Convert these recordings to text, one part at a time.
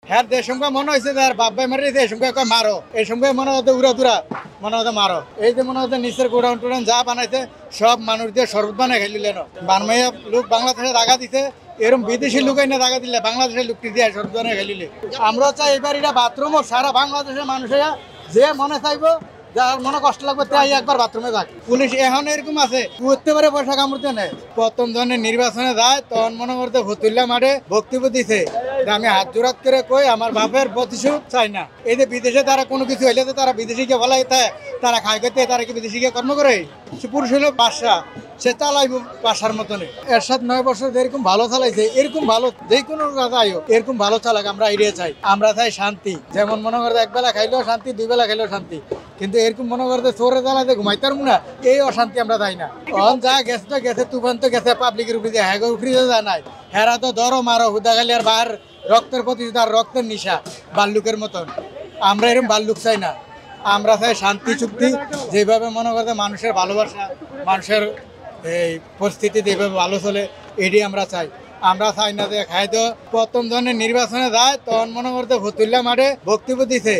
হ্যাঁ দেশ সঙ্গে মনে হয়েছে যে আর বাপ মারি এই সঙ্গে মারো এই সঙ্গে মনে হতে উড়া দুরা মনে হতে মারো এই যে মনে হতে নিচের গোডাউন টোডাউন যা বানাইছে সব মানুষ দিয়ে শরবত বানাই খেলিলেন বানমাইয়া লোক বাংলাদেশে দাগা দিছে এরকম বিদেশি লোক এনে দাগা দিলে বাংলাদেশের লোকটি দিয়ে শরবত বানাই খেলিলে আমরা চাই এবার এটা বাথরুমও সারা বাংলাদেশের মানুষেরা যে মনে চাইবো যার মনে কষ্ট লাগবে তাই একবার বাথরুমে যাক পুলিশ এখন এরকম আছে করতে পারে পয়সা কামড়তে নেই প্রথম ধরনের নির্বাচনে যায় তখন মনে করতে ভতুল্লা মাঠে বক্তব্য দিছে আমি হাত জোড়াত করে কই আমার বাপের প্রতিশোধ চাই না এই যে বিদেশে তারা কোনো কিছু হইলে তো তারা বিদেশিকে বলাই তারা খাই করতে তারা কি বিদেশিকে কর্ম করে পুরুষ হলো বাদশা সে চালাইব বাসার মতনে এরশাদ 9 বছর এরকম ভালো চালাইছে এরকম ভালো যে কোনো রাজা আয়ো এরকম ভালো চালাক আমরা এড়িয়ে চাই আমরা চাই শান্তি যেমন মনে করতে একবেলা খাইলেও শান্তি 2 বেলা খাইলেও শান্তি কিন্তু এরকম মনে করতে চোরে জ্বালাতে ঘুমাইতে পারবো না এই অশান্তি আমরা চাই না যা গেছে তো গেছে তুফান তো গেছে পাবলিকের উপরে হ্যাঁ উপরে যা নাই হেরা তো ধরো মারো হুদা খালি আর বার রক্তের প্রতি তার রক্তের নিশা বাল্লুকের মতন আমরা এরকম বাল্লুক চাই না আমরা চাই শান্তি চুক্তি যেভাবে মনে করতে মানুষের ভালোবাসা মানুষের এই পরিস্থিতি যেভাবে ভালো চলে এটি আমরা চাই আমরা চাই না যে খাইতো প্রথম ধরনের নির্বাচনে যায় তখন মনে করতে ভতুল্লা মাঠে বক্তব্য দিছে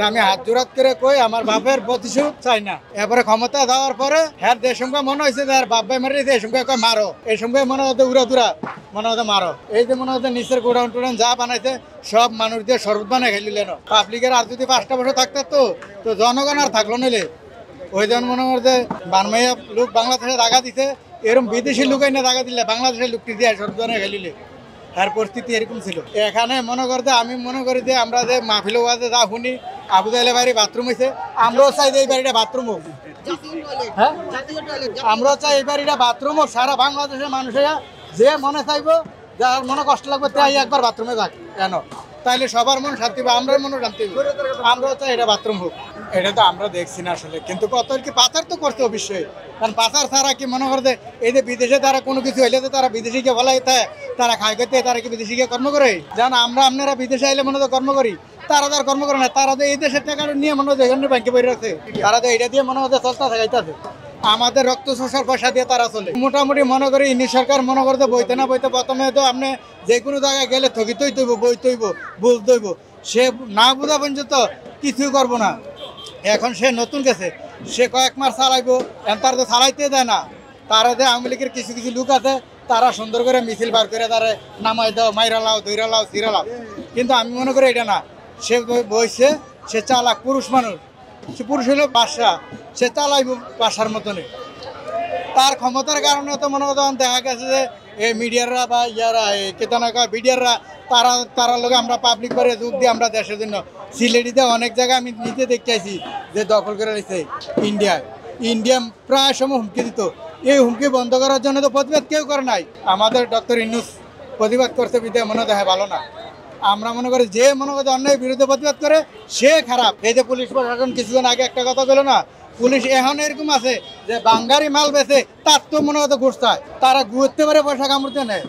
আমি হাত জোড়াত করে কই আমার বাপের প্রতিশোধ চাই না এরপরে ক্ষমতা যাওয়ার পরে হ্যাঁ দেশ সঙ্গে মনে হয়েছে যে আর বাপ মারি এই সঙ্গে মারো এই সঙ্গে মনে হতে উড়া দুরা মনে হতে মারো এই যে মনে হতে নিচের গোডাউন টোডাউন যা বানাইছে সব মানুষ দিয়ে শরবত বানাই খেলিলেন পাবলিকের আর যদি 5টা বছর থাকতো তো জনগণ আর থাকলো নিলে ওই জন মনে করতে বানমাইয়া লোক বাংলাদেশে দাগা দিছে এরকম বিদেশি লোক এনে দাগা দিলে বাংলাদেশের লোকটি দিয়ে শরবত বানাই খেলিলে তার পরিস্থিতি এরকম ছিল এখানে মনে করতে আমি মনে করি যে আমরা যে মাহফিল ওয়াজে যা শুনি আবু জাহেলের বাড়ি বাথরুম হয়েছে আমরাও চাই যে এই বাড়িটা বাথরুম হোক হ্যাঁ আমরাও চাই এই বাড়িটা বাথরুম হোক সারা বাংলাদেশের মানুষেরা যে মনে চাইবো যার মনে কষ্ট লাগবে তাই একবার বাথরুমে যাক কেন তাইলে সবার মন শান্তি পাবে আমরাও মনে শান্তি পাবে আমরাও চাই এটা বাথরুম হোক এটা তো আমরা দেখছি না আসলে কিন্তু কত কি পাচার তো করছে অবশ্যই কারণ পাচার ছাড়া কি মনে করতে এই যে বিদেশে তারা কোনো কিছু হইলে তো তারা বিদেশিকে বলাই তারা খাই করতে তারা কি বিদেশিকে কর্ম করে জান আপনারা বিদেশে আইলে মনে তো কর্ম করি তারা তো আর কর্ম করে না তারা তো এই দেশের টাকা নিয়ে মনে হচ্ছে এখানে ব্যাংকে বই রাখছে তারা তো এটা দিয়ে মনে হচ্ছে চলতে থাকাইতেছে আমাদের রক্ত শোষার পয়সা দিয়ে তারা চলে মোটামুটি মনে করি ইনি সরকার মনে করতে বইতে না বইতে প্রথমে তো আপনি যে কোনো জায়গায় গেলে ঠকিতই তৈব বই তৈব বুঝ তৈব সে না বোঝা পর্যন্ত কিছুই করবো না এখন সে নতুন গেছে সে কয়েক মাস চালাইবো তার তো চালাইতে দেয় না তারা যে আওয়ামী লীগের কিছু কিছু লোক আছে তারা সুন্দর করে মিছিল বার করে তারা নামাই দাও মাইরা লাও দইরা লাও চিরা লাও কিন্তু আমি মনে করি এটা না সে বইছে সে চালাক পুরুষ মানুষ সে পুরুষ হলো বাসা সে চালাইব বাসার মতনই তার ক্ষমতার কারণে তো মনে করেন দেখা গেছে যে এই মিডিয়াররা বা ইয়ারা এই কেতনাকা মিডিয়াররা তারা লোক আমরা পাবলিক করে যোগ দিয়ে আমরা দেশের জন্য সিলেটিতে অনেক জায়গায় আমি নিজে দেখতে আছি যে দখল করে রয়েছে ইন্ডিয়া প্রায় সময় হুমকি দিত এই হুমকি বন্ধ করার জন্য তো প্রতিবাদ কেউ করে নাই আমাদের ডক্টর ইউনূস প্রতিবাদ করতে বিদ্যা মনে দেখা ভালো না আমরা মনে করি যে মনে করি অন্যায় বিরুদ্ধে প্রতিবাদ করে সে খারাপ এই যে পুলিশ প্রশাসন কিছুদিন আগে একটা কথা বলো না পুলিশ এখন এরকম আছে যে বাঙ্গারি মাল বেছে তার তো মনে হতো ঘুষ চায় তারা ঘুরতে পারে পয়সা কামড়তে নেয়